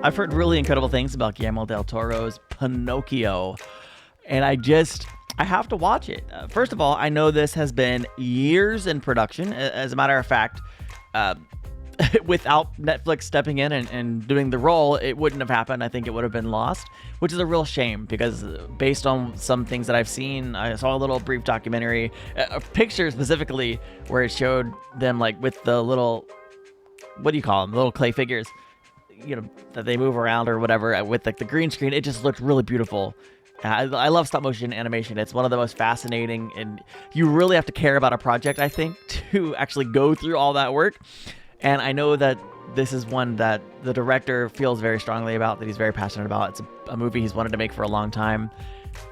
I've heard really incredible things about Guillermo Del Toro's Pinocchio, and I have to watch it. First of all, I know this has been years in production. As a matter of fact, uh, without Netflix stepping in and doing the role, it wouldn't have happened. I think it would have been lost, which is a real shame because based on some things that I've seen, I saw a little brief documentary, a picture specifically where it showed them like with the little, what do you call them, the little clay figures, that they move around or whatever with like the green screen. It just looked really beautiful. I love stop motion animation. It's one of the most fascinating, and you really have to care about a project, I think, to actually go through all that work. And I know that this is one that the director feels very strongly about, that he's very passionate about. It's a movie he's wanted to make for a long time,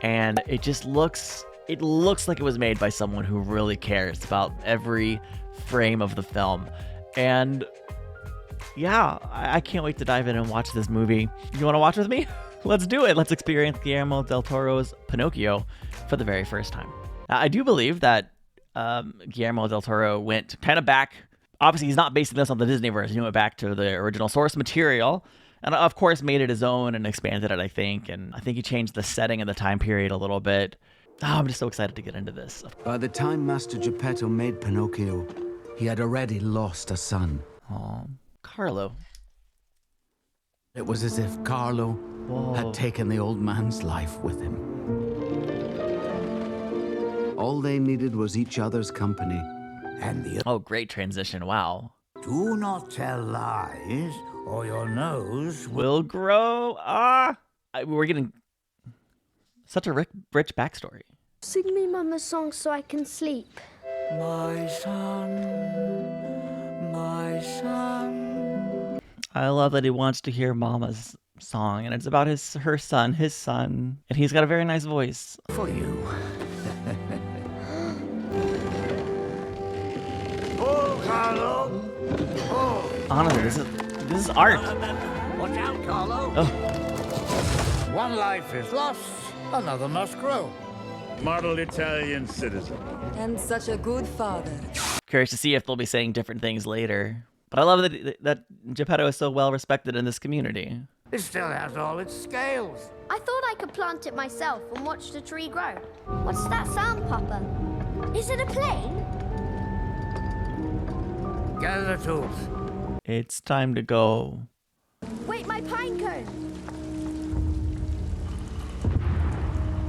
and it looks like it was made by someone who really cares about every frame of the film. And yeah, I can't wait to dive in and watch this movie. You want to watch with me? Let's do it. Let's experience Guillermo Del Toro's Pinocchio for the very first time. I do believe that Guillermo Del Toro went kind of back. Obviously, he's not basing this on the Disney version. He went back to the original source material and, of course, made it his own and expanded it, I think. And I think he changed the setting and the time period a little bit. Oh, I'm just so excited to get into this. By the time Master Geppetto made Pinocchio, he had already lost a son. Oh, Carlo. It was as if Carlo had taken the old man's life with him. All they needed was each other's company. And the Oh, great transition. Wow. Do not tell lies, or your nose Will grow. We're getting such a rich backstory. Sing me Mama's song so I can sleep. My son, my son. I love that he wants to hear Mama's song, and it's about his son, and he's got a very nice voice. For you. Oh, Carlo. Oh. Honestly, this is art. Watch out, Carlo. Oh, One life is lost, another must grow. Model Italian citizen. And such a good father. curious to see if they'll be saying different things later. But I love that Geppetto is so well respected in this community. It still has all its scales. I thought I could plant it myself and watch the tree grow. What's that sound, Papa? Is it a plane? Gather the tools. It's time to go. Wait, my pine cone!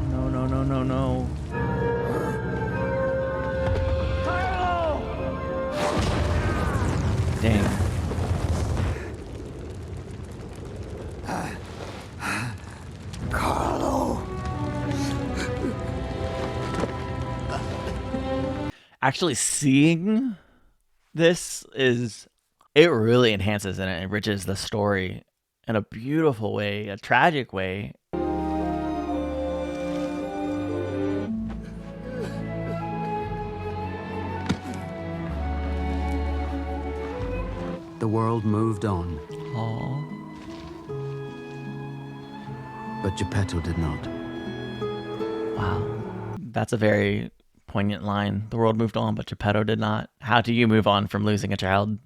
No, no, no, no, no. Dang. Carlo. Actually seeing this it really enhances and it enriches the story in a beautiful way, a tragic way. The world moved on, Aww. but Geppetto did not. Wow. That's a very poignant line. The world moved on, but Geppetto did not. How do you move on from losing a child?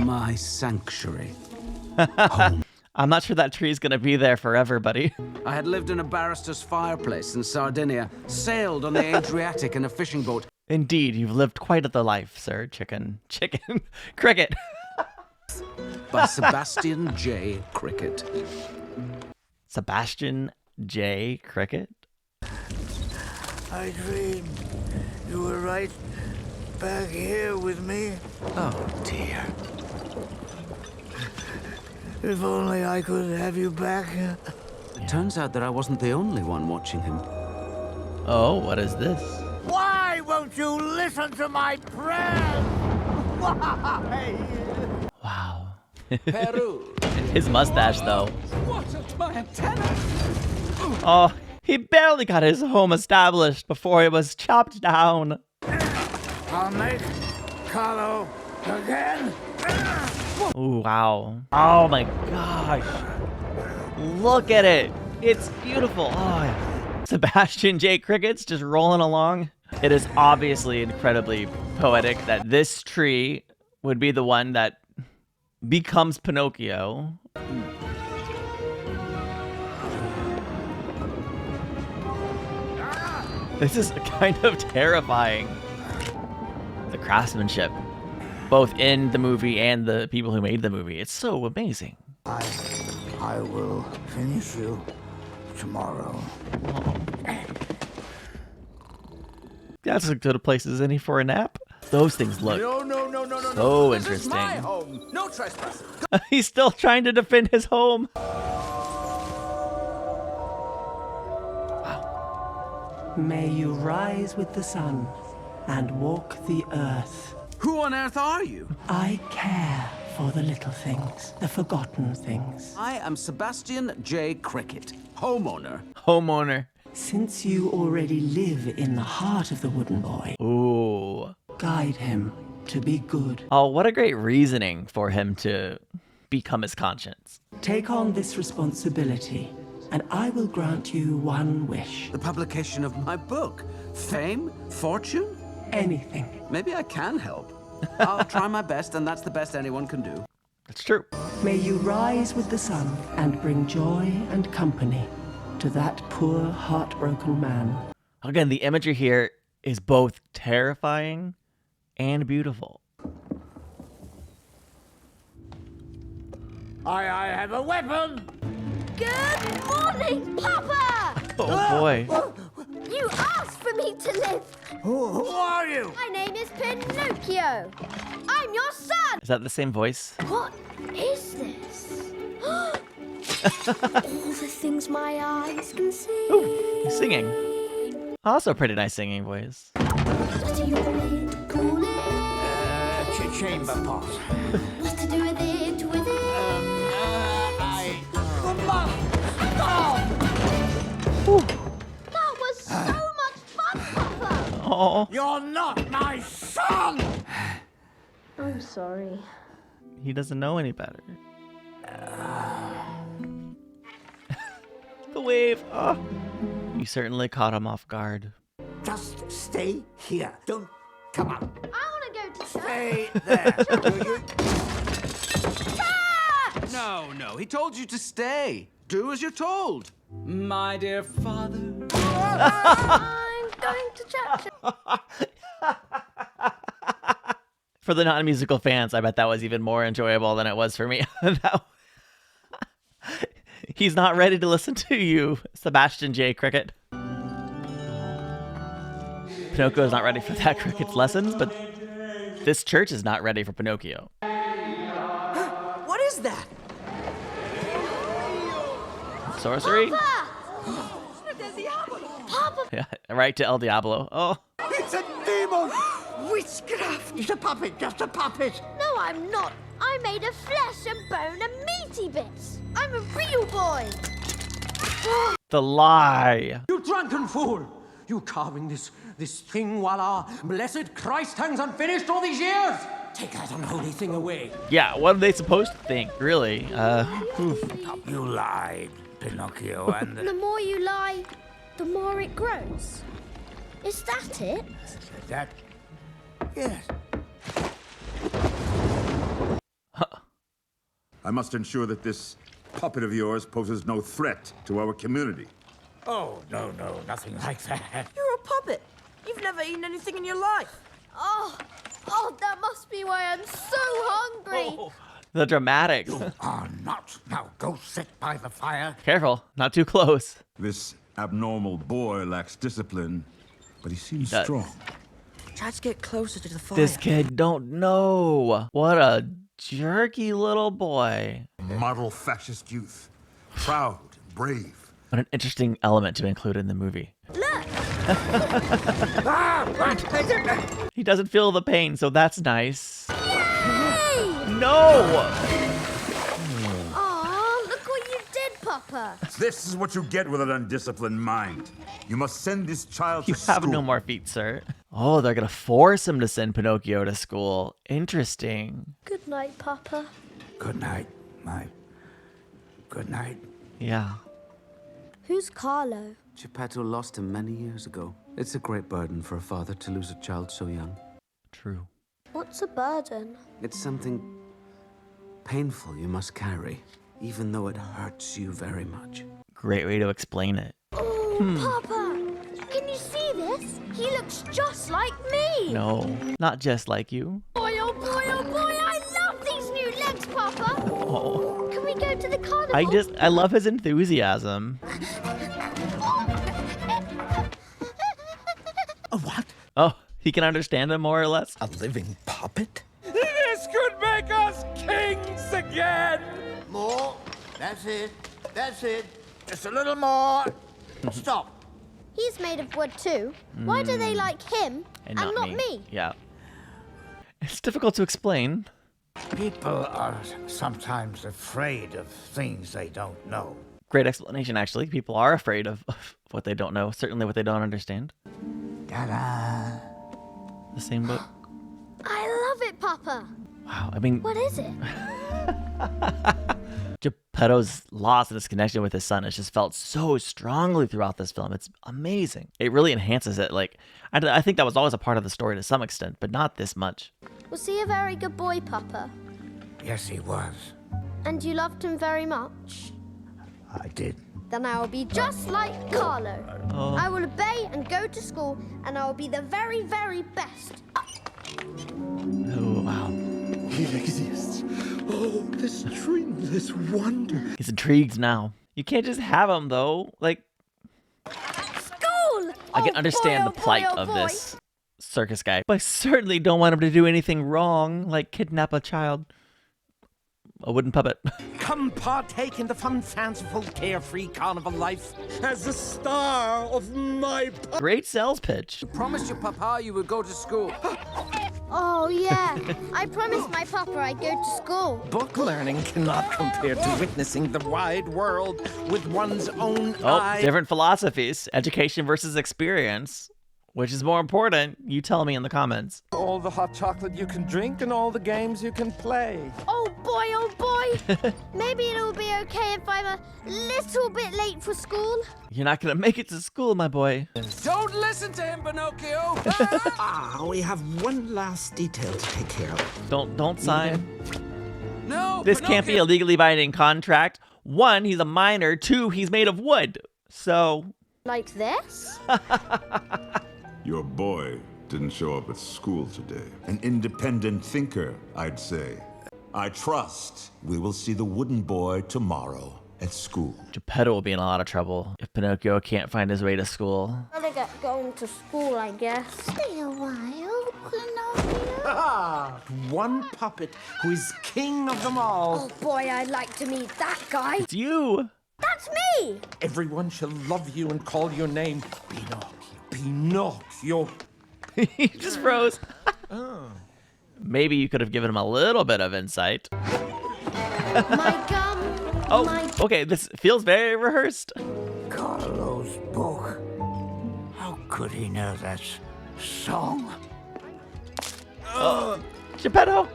My sanctuary. Home. I'm not sure that tree's gonna be there forever, buddy. I had lived in a barrister's fireplace in Sardinia, sailed on the Adriatic in a fishing boat. Indeed, you've lived quite the life, sir. Chicken. Cricket. By Sebastian J. Cricket. Sebastian J. Cricket? I dreamed you were right back here with me. Oh, dear. If only I could have you back. It turns out that I wasn't the only one watching him. Oh, what is this? Why won't you listen to my prayers? Why? Wow. Peru. His mustache, though. What of my antenna? Oh, he barely got his home established before it was chopped down. I'll make Carlo again. Ooh, wow. Oh my gosh. Look at it. It's beautiful. Oh, Sebastian J. Cricket's just rolling along. It is obviously incredibly poetic that this tree would be the one that becomes Pinocchio. This is kind of terrifying. The craftsmanship, both in the movie and the people who made the movie. It's so amazing. I will finish you tomorrow. That's as good a place as any for a nap. Those things look so interesting. This is my home. No trespassing. He's still trying to defend his home. May you rise with the sun and walk the earth. Who on earth are you? I care for the little things, the forgotten things. I am Sebastian J. Cricket, homeowner. Homeowner. Since you already live in the heart of the wooden boy, Ooh. guide him to be good. Oh, what a great reasoning for him to become his conscience. Take on this responsibility, and I will grant you one wish. The publication of my book. Fame? Fortune? Anything. Maybe I can help. I'll try my best, and that's the best anyone can do. That's true. May you rise with the sun and bring joy and company to that poor, heartbroken man. Again, the imagery here is both terrifying and beautiful. I have a weapon! Good morning, Papa! Oh boy. You asked for me to live. Who are you? My name is Pinocchio. I'm your son. Is that the same voice? What is this? All the things my eyes can see. Ooh, he's singing. Also pretty nice singing voice. What do you want to call it? Chamber pot. What to do with it, with it? That was so much fun, Papa. Oh, You're not my son! I'm sorry. he doesn't know any better. The wave. Oh. You certainly caught him off guard. Just stay here. Don't come out. I want to go to church. Stay there. No, he told you to stay. Do as you're told. My dear father. I'm going to church. For the non-musical fans, I bet that was even more enjoyable than it was for me. He's not ready to listen to you, Sebastian J. Cricket. Pinocchio's not ready for that cricket's lessons, but this church is not ready for Pinocchio. What is that? Sorcery? Papa! Yeah, right to El Diablo. Oh, It's a demon! Witchcraft! It's a puppet, just a puppet. No, I'm not. I'm made of flesh and bone and meaty bits. I'm a real boy. the lie. You drunken fool! You carving this thing while our blessed Christ hangs unfinished all these years? Take that unholy thing away. Yeah, what are they supposed to think, really? You lied, Pinocchio, and The more you lie, the more it grows. Is that it? that. Yes. I must ensure that this puppet of yours poses no threat to our community. Oh, no, nothing like that. You're a puppet. You've never eaten anything in your life. Oh, that must be why I'm so hungry. The dramatics. Not. Now go sit by the fire. Careful, not too close. This abnormal boy lacks discipline, but he seems Does. strong. Try to get closer to the fire. This kid don't know. What a jerky little boy. Model fascist youth. Proud, brave. What an interesting element to include in the movie. Look, He doesn't feel the pain, so that's nice. yay! No! Aw, look what you did, Papa. This is what you get with an undisciplined mind. You must send this child You to school. have no more feet, sir. Oh, they're gonna force him to send Pinocchio to school. Interesting. Good night, Papa. Good night, good night. Yeah. Who's Carlo? Geppetto lost him many years ago. It's a great burden for a father to lose a child so young. True. What's a burden? It's something Painful you must carry, even though it hurts you very much. Great way to explain it. Oh, Papa! Can you see this? He looks just like me! No, not just like you. Boy, oh boy, oh boy! I love these new legs, Papa! Oh. Can we go to the carnival? I love his enthusiasm. A what? Oh, he can understand him more or less. A living puppet? This could make us kings again! More. That's it. That's it. Just a little more. Stop. He's made of wood too. Why do they like him and not me? Yeah. It's difficult to explain. People are sometimes afraid of things they don't know. Great explanation, actually. People are afraid of what they don't know, certainly what they don't understand. Ta-da. The same book. I love it, Papa. Wow, I mean, What is it? Geppetto's loss and his connection with his son has just felt so strongly throughout this film. It's amazing. It really enhances it. Like, I think that was always a part of the story to some extent, but not this much. Was he a very good boy, Papa? Yes, he was. And you loved him very much? I did. Then I will be just like Carlo. I will obey and go to school, and I will be the very, very best. Oh, wow. He exists. Oh, this dream, this wonder. He's intrigued now. You can't just have him, though. Like, School! I can understand the plight of this circus guy, but I certainly don't want him to do anything wrong, like kidnap a child. A wooden puppet. Come partake in the fun, fanciful, carefree carnival life as the star of my... Great sales pitch. Promised your papa you would go to school. Oh, yeah. I promised my papa I'd go to school. Book learning cannot compare to witnessing the wide world with one's own Oh, eyes. different philosophies. Education versus experience. Which is more important? You tell me in the comments. All the hot chocolate you can drink and all the games you can play. Oh, boy. Maybe it'll be okay if I'm a little bit late for school. You're not gonna make it to school, my boy. Don't listen to him, Pinocchio! We have one last detail to take care of. Don't sign. No, This can't be a legally binding contract. 1, he's a minor. 2, he's made of wood. So, Like this? Your boy didn't show up at school today. An independent thinker, I'd say. I trust we will see the wooden boy tomorrow at school. Geppetto will be in a lot of trouble if Pinocchio can't find his way to school. Gotta get going to school, I guess. Stay a while, Pinocchio. One puppet who is king of them all. Oh, boy, I'd like to meet that guy. It's you. That's me. Everyone shall love you and call your name Pinocchio. Pinocchio. He just froze. Maybe you could have given him a little bit of insight. My gum. Oh, okay, this feels very rehearsed. Carlo's book. How could he know that song? Geppetto.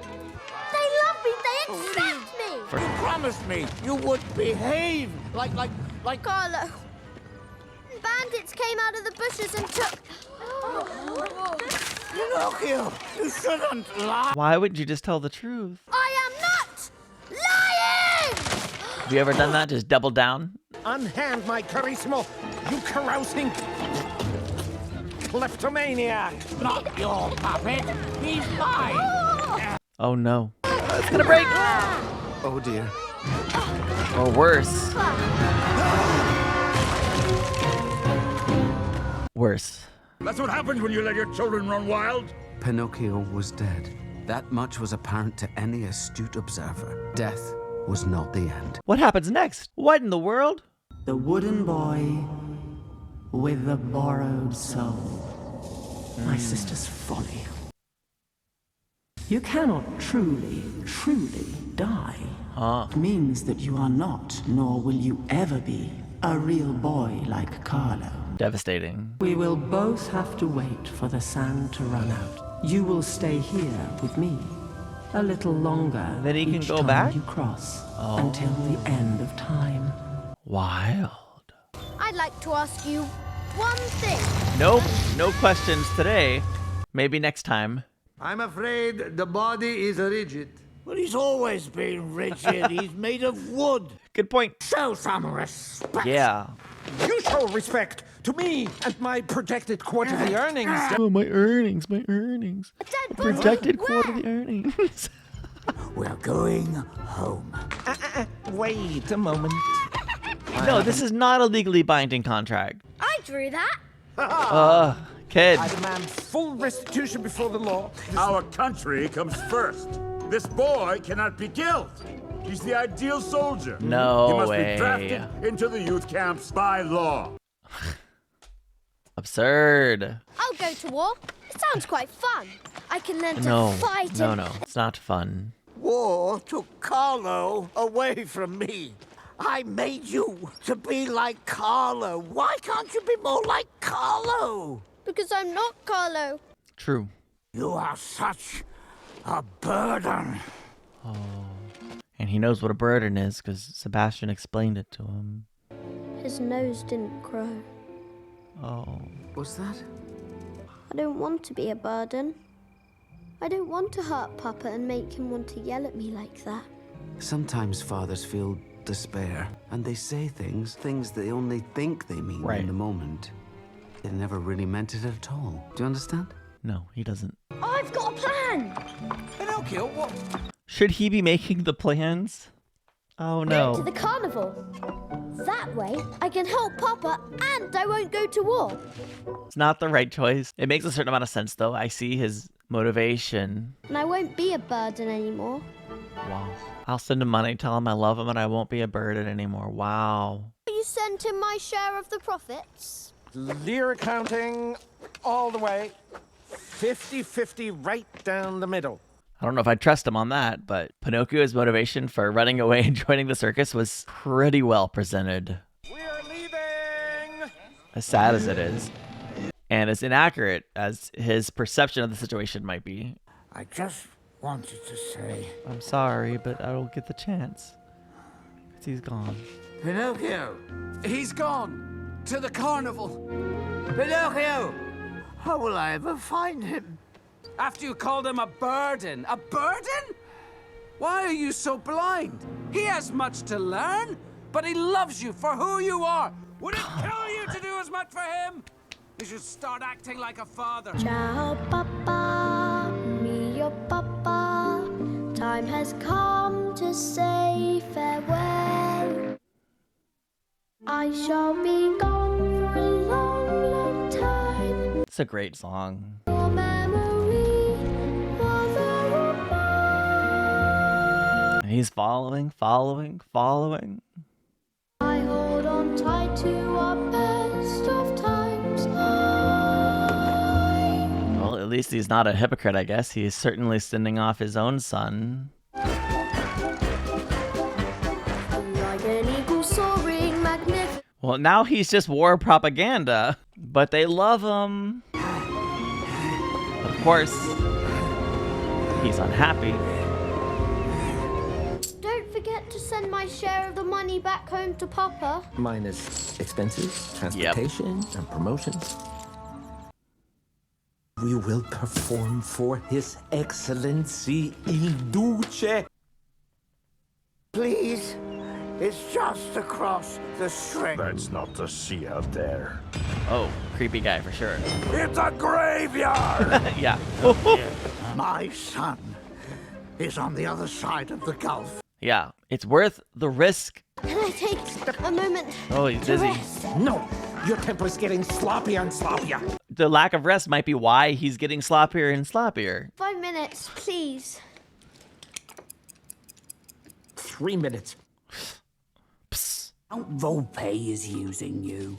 They love me. They accept me. You promised me you would behave like Carlo. Bandits came out of the bushes and took... Pinocchio. You shouldn't lie. Why wouldn't you just tell the truth? I am not lying! Have you ever done that? Just double down? Unhand my Carissimo, you carousing kleptomaniac. Not your puppet. He's mine. Oh no. It's gonna break! Oh dear. Or worse. Worse. That's what happens when you let your children run wild. Pinocchio was dead. That much was apparent to any astute observer. Death was not the end. What happens next? What in the world? The wooden boy with the borrowed soul. My sister's folly. You cannot truly, truly die. It means that you are not, nor will you ever be, a real boy like Carlo. Devastating. We will both have to wait for the sand to run out. You will stay here with me a little longer. Then he can each go time back? you cross until the end of time. Wild. I'd like to ask you one thing. Nope. No questions today. Maybe next time. I'm afraid the body is rigid. Well, he's always been rigid. He's made of wood. Good point. Show some respect. Yeah. You show respect to me and my projected quarterly earnings. Oh, my earnings. My earnings. A dead body? Projected Where? quarterly earnings. We're going home. Wait a moment. No, this is not a legally binding contract. I drew that. Kid. I demand full restitution before the law. Our country comes first. This boy cannot be killed. He's the ideal soldier. No He must way. be drafted into the youth camps by law. Absurd. I'll go to war. It sounds quite fun. I can learn to No. fight No, and... no. It's not fun. War took Carlo away from me. I made you to be like Carlo. Why can't you be more like Carlo? Because I'm not Carlo. True. You are such a burden. And he knows what a burden is because Sebastian explained it to him. His nose didn't grow. Oh. What's that? I don't want to be a burden. I don't want to hurt Papa and make him want to yell at me like that. Sometimes fathers feel despair, and they say things they only think they mean Right. in the moment. They never really meant it at all. Do you understand? No, he doesn't. I've got a plan! Pinocchio, what? Should he be making the plans? Oh To no. the carnival. That way, I can help Papa and I won't go to war. It's not the right choice. It makes a certain amount of sense though. I see his motivation. And I won't be a burden anymore. Wow. I'll send him money, tell him I love him and I won't be a burden anymore. Wow. You sent him my share of the profits? Lear accounting all the way. 50-50 right down the middle. I don't know if I trust him on that, but Pinocchio's motivation for running away and joining the circus was pretty well presented. We're leaving! As sad as it is. And as inaccurate as his perception of the situation might be. I just wanted to say, I'm sorry, but I don't get the chance. 'Cause he's gone. Pinocchio! He's gone. To the carnival. Pinocchio! How will I ever find him? After you called him a burden. A burden? Why are you so blind? He has much to learn, but he loves you for who you are. Would it kill you to do as much for him? You should start acting like a father. Ciao, Papa, me your Papa. Time has come to say farewell. I shall be gone for a long, long time. It's a great song. Your memory, mother of mine. And he's following. I hold on tight to our best of times. Well, at least he's not a hypocrite, I guess. He's certainly sending off his own son. Like an eagle soaring magnificent. Well, now he's just war propaganda, but they love him. But of course, he's unhappy. Don't forget to send my share of the money back home to Papa. Minus expenses, transportation, and promotions. We will perform for His Excellency Il Duce. Please, it's just across the string. That's not the sea out there. Oh, creepy guy for sure. It's a graveyard! Yeah. My son is on the other side of the gulf. Yeah, it's worth the risk. Can I take a moment Oh, he's to dizzy. rest? No, your temper's getting sloppier and sloppier. The lack of rest might be why he's getting sloppier and sloppier. 5 minutes, please. 3 minutes. Psst. Count Volpe is using you.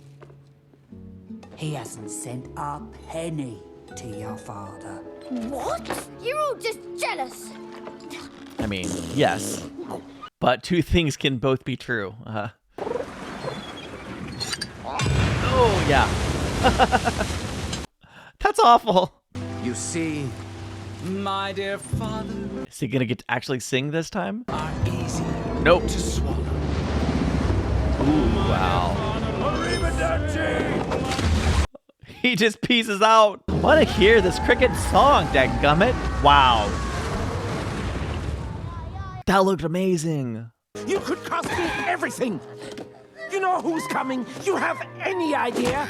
He hasn't sent a penny to your father. What? You're all just jealous. I mean, yes. But two things can both be true. Oh, yeah. That's awful. You see, my dear father, Is he gonna get to actually sing this time? are easy Nope. to swallow. Ooh, wow. He just pieces out. I want to hear this cricket song, dadgummit. Wow. That looked amazing. You could cost me everything. You know who's coming? You have any idea?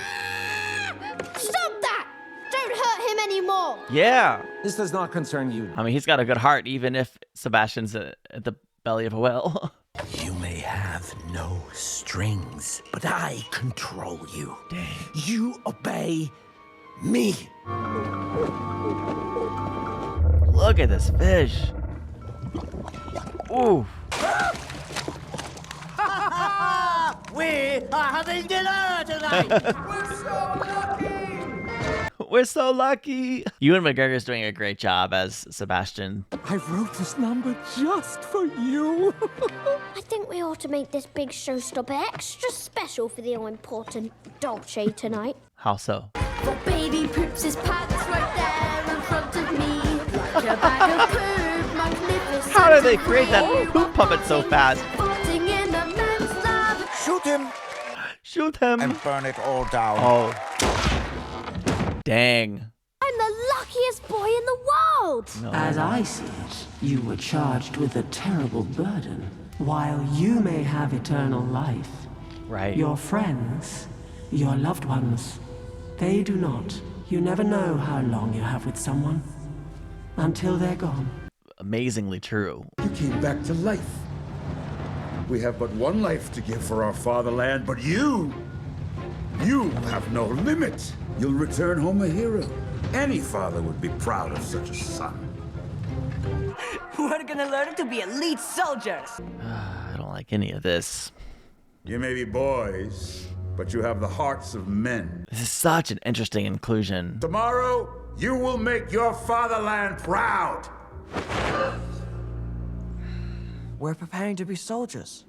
Stop that! Don't hurt him anymore. Yeah. This does not concern you. I mean, he's got a good heart, even if Sebastian's at the belly of a whale. You may have no strings, but I control you. Dang. You obey me. Look at this fish. Ooh. We are having dinner tonight. We're so lucky. Ewan McGregor's doing a great job as Sebastian. I wrote this number just for you. I think we ought to make this big showstopper extra special for the all-important Dolce tonight. How so? For baby poops his pants right there in front of me. Your bag of poop, magnificent. How do they create that poop puppet so fast? Farting in a man's lab. Shoot him. Shoot him. And burn it all down. Oh. Dang. I'm the luckiest boy in the world. No. As I see it, you were charged with a terrible burden. While you may have eternal life, Right. your friends, your loved ones, they do not. You never know how long you have with someone until they're gone. Amazingly true. You came back to life. We have but one life to give for our fatherland, but you have no limit. You'll return home a hero. Any father would be proud of such a son. We're gonna learn to be elite soldiers. I don't like any of this. You may be boys, but you have the hearts of men. This is such an interesting inclusion. Tomorrow, you will make your fatherland proud. We're preparing to be soldiers.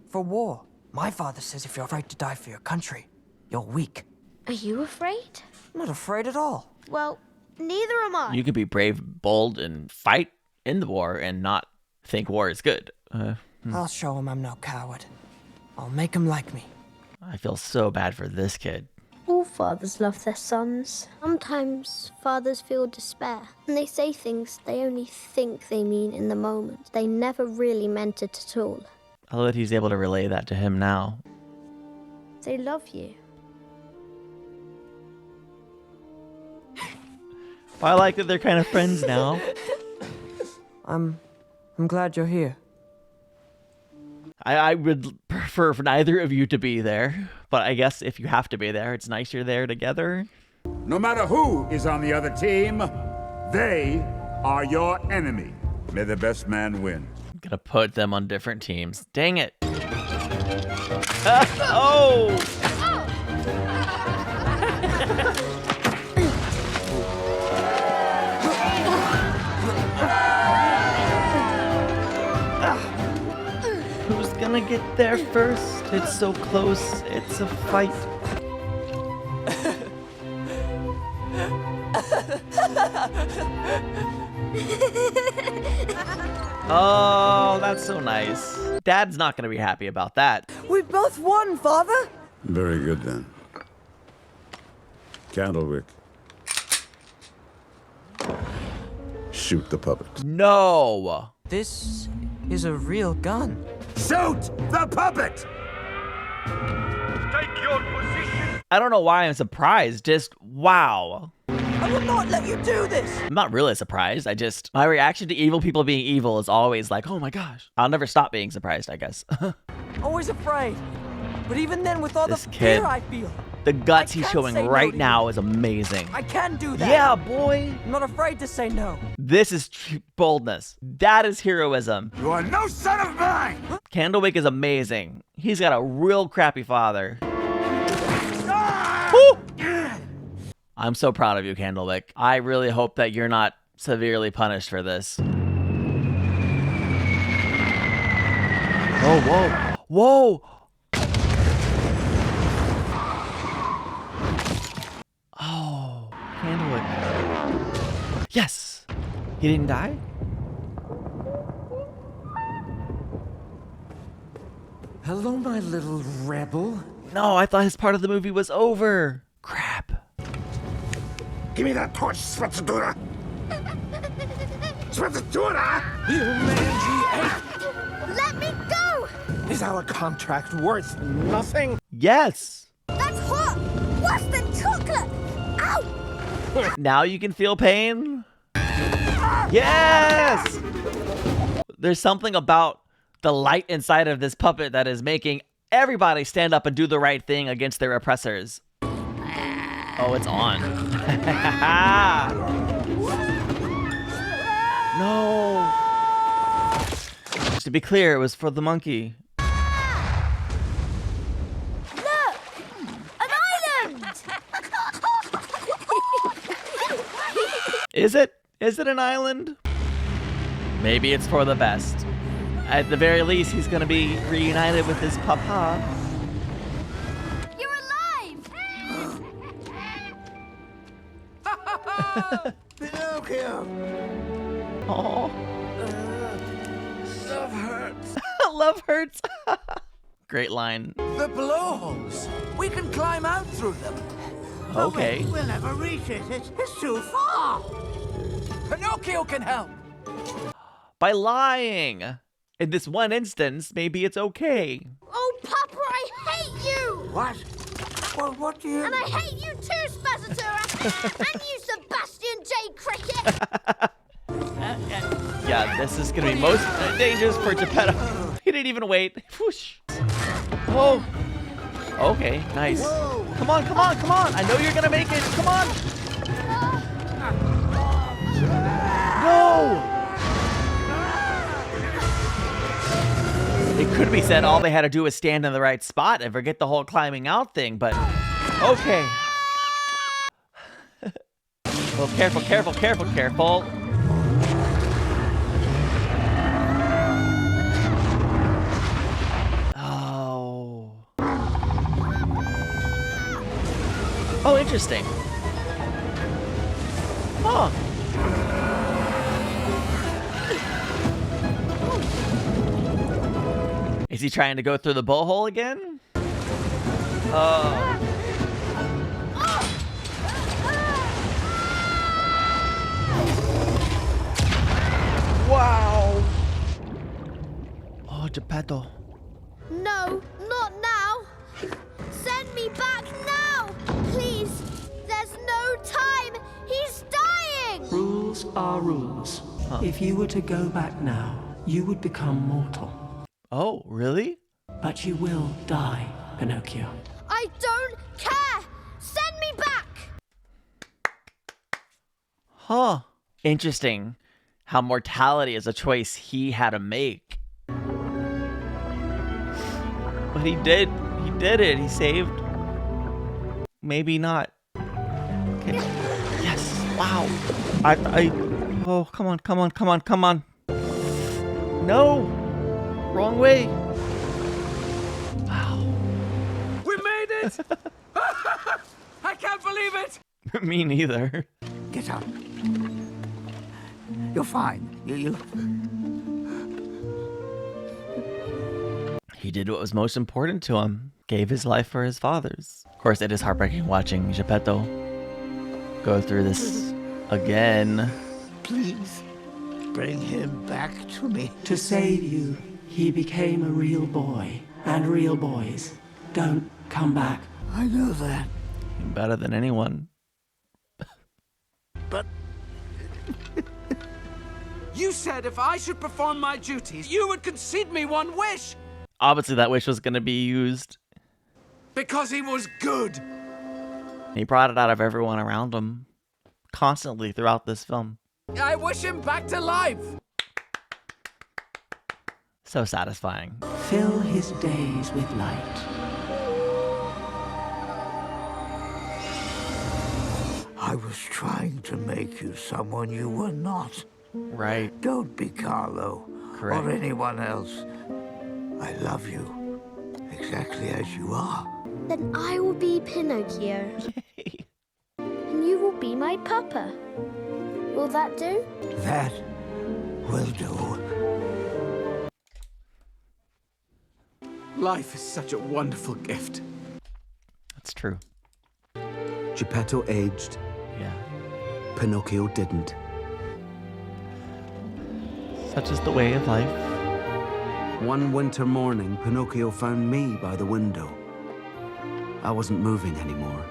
For war. My father says if you're afraid to die for your country, you're weak. Are you afraid? I'm not afraid at all. Well, neither am I. You can be brave, bold, and fight in the war and not think war is good. I'll show him I'm no coward. I'll make him like me. I feel so bad for this kid. All fathers love their sons. Sometimes fathers feel despair, and they say things they only think they mean in the moment. They never really meant it at all. I love that he's able to relay that to him now. They love you. I like that they're kind of friends now. I'm glad you're here. I would prefer for neither of you to be there, but I guess if you have to be there, it's nice you're there together. No matter who is on the other team, they are your enemy. May the best man win. I'm gonna put them on different teams. Dang it. Oh! Who's gonna get there first? It's so close. It's a fight. Oh, that's so nice. Dad's not gonna be happy about that. We both won, Father. Very good then. Candlewick. Shoot the puppet. No. This is a real gun. Shoot the puppet! Take your position. I don't know why I'm surprised. Just wow. I will not let you do this. I'm not really surprised. My reaction to evil people being evil is always like, oh my gosh. I'll never stop being surprised, I guess. Always afraid. But even then, with all This the kid. fear I feel, The guts I he's can showing say no right to now is amazing. I can do that. Yeah, boy. I'm not afraid to say no. This is boldness. That is heroism. You are no son of mine! Candlewick is amazing. He's got a real crappy father. Ah! Woo! I'm so proud of you, Candlewick. I really hope that you're not severely punished for this. Whoa, whoa, whoa! Oh, Candlewick. Yes! He didn't die? Hello, my little rebel. No, I thought his part of the movie was over. Crap. Give me that torch, Spazzatura! Spazzatura! You mangy ape! Let me go! Is our contract worth nothing? Yes. That's hot! Worse than chocolate! Ow! Now you can feel pain? Yes! There's something about the light inside of this puppet that is making everybody stand up and do the right thing against their oppressors. Oh, it's on. No. Just to be clear, it was for the monkey. Look! An island! Is it? Is it an island? Maybe it's for the best. At the very least, he's gonna be reunited with his papa. You're alive! Pinocchio! Oh, Love hurts. love hurts. Great line. The blowholes. We can climb out through them. Okay. We'll never reach it. It's too far. Pinocchio can help. By lying. In this one instance, maybe it's okay. Oh, Papa, I hate you! What? Well, what do you... And I hate you too, Spazzatura! And you, Sebastian J. Cricket! Yeah, this is gonna be most dangerous for Geppetto. He didn't even wait. Whoosh. Whoa. Okay, nice. Whoa. Come on, come on, come on. I know you're gonna make it. Come on. No. It could be said all they had to do was stand in the right spot and forget the whole climbing out thing, but okay. Oh, careful, careful, careful, careful. Oh, interesting. Oh. Is he trying to go through the blowhole again? Oh. Wow. Oh, Geppetto. No, not now! Send me back now! Please! There's no time! He's dying! Rules are rules. If you were to go back now, you would become mortal. Oh, really? But you will die, Pinocchio. I don't care! Send me back! Huh. Interesting how mortality is a choice he had to make. But he did it. He saved. Maybe not. Okay. Yes. Wow. Oh, come on, come on, come on, come on. No. Wrong way. Wow. We made it! I can't believe it! Me neither. Get up. You're fine. You... He did what was most important to him. Gave his life for his father's. Of course, it is heartbreaking watching Geppetto go through this again. Please, bring him back to me. To save you, he became a real boy. And real boys don't come back. I know that. Better than anyone. But... You said if I should perform my duties, you would concede me one wish! Obviously, that wish was going to be used. Because he was good! He brought it out of everyone around him. Constantly throughout this film. I wish him back to life! So satisfying. Fill his days with light. I was trying to make you someone you were not. Right. Don't be Carlo. Correct. Or anyone else. I love you. Exactly as you are. Then I will be Pinocchio. Yay. And you will be my papa. Will that do? That will do. Life is such a wonderful gift. That's true. Geppetto aged. Yeah. Pinocchio didn't. Such is the way of life. One winter morning, Pinocchio found me by the window. I wasn't moving anymore.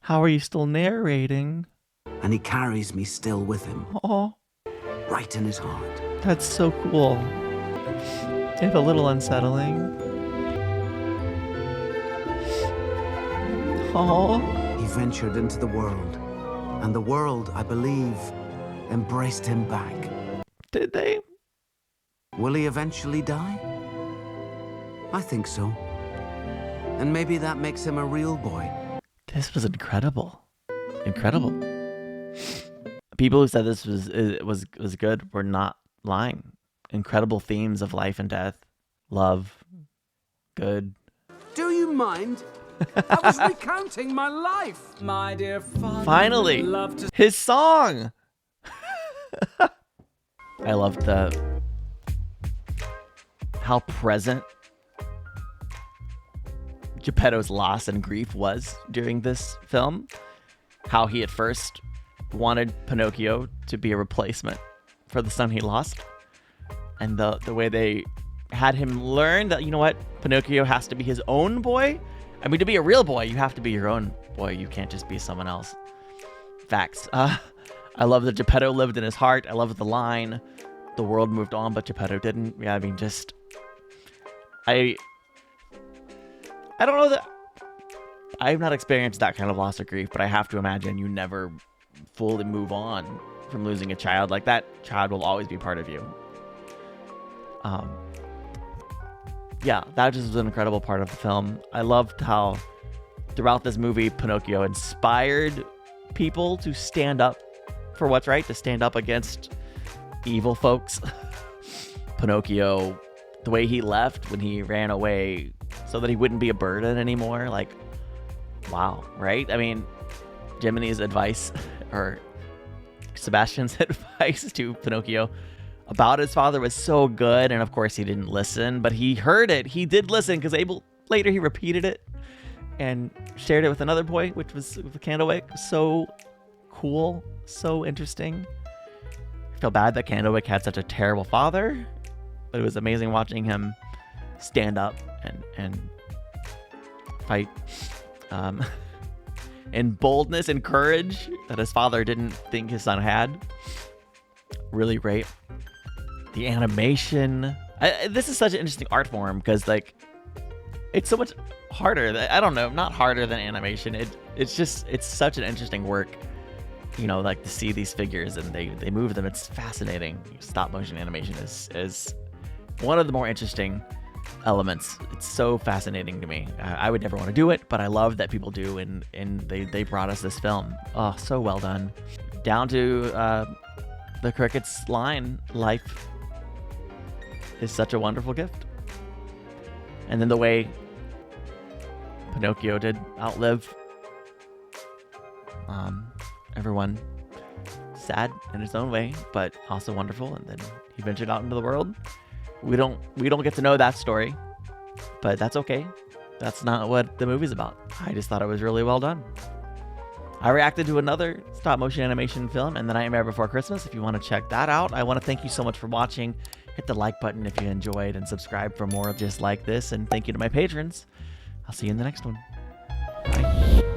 How are you still narrating? And he carries me still with him. Oh, Right in his heart. that's so cool. If a little unsettling. Oh, He ventured into the world. And the world, I believe, embraced him back. did they? Will he eventually die? I think so. And maybe that makes him a real boy. This was incredible. Incredible. People who said this was good were not lying. Incredible themes of life and death, love, good. Do you mind? I was recounting my life. My dear father. Finally, Love to his song. I loved how present Geppetto's loss and grief was during this film. How he at first wanted Pinocchio to be a replacement for the son he lost. And the way they had him learn that, you know what, Pinocchio has to be his own boy. I mean, to be a real boy, you have to be your own boy. You can't just be someone else. Facts. I love that Geppetto lived in his heart. I love the line, the world moved on, but Geppetto didn't. Yeah, I mean, just... I don't know that... I've not experienced that kind of loss or grief, but I have to imagine you never fully move on from losing a child. Like, that child will always be part of you. Yeah, that just was an incredible part of the film. I loved how throughout this movie, Pinocchio inspired people to stand up for what's right, to stand up against evil folks. Pinocchio, the way he left when he ran away so that he wouldn't be a burden anymore, like, wow, right? I mean, Jiminy's advice, or Sebastian's advice to Pinocchio about his father was so good, and of course he didn't listen, but he heard it. He did listen, because later he repeated it and shared it with another boy, which was the Candlewick. So cool, so interesting. I feel bad that Candlewick had such a terrible father, but it was amazing watching him stand up and fight in boldness and courage that his father didn't think his son had. Really great. The animation. This is such an interesting art form because, like, it's so much harder. I don't know, not harder than animation. It's such an interesting work, you know, like to see these figures and they move them. It's fascinating. Stop motion animation is one of the more interesting elements. It's so fascinating to me. I would never want to do it, but I love that people do, and they brought us this film. Oh, so well done. Down to the cricket's line, life is such a wonderful gift. And then the way Pinocchio did outlive everyone, sad in its own way, but also wonderful. And then he ventured out into the world. We don't get to know that story, but that's okay. That's not what the movie's about. I just thought it was really well done. I reacted to another stop motion animation film, and The Nightmare Before Christmas. If you want to check that out, I want to thank you so much for watching. Hit the like button if you enjoyed, and subscribe for more just like this. And thank you to my patrons. I'll see you in the next one. Bye.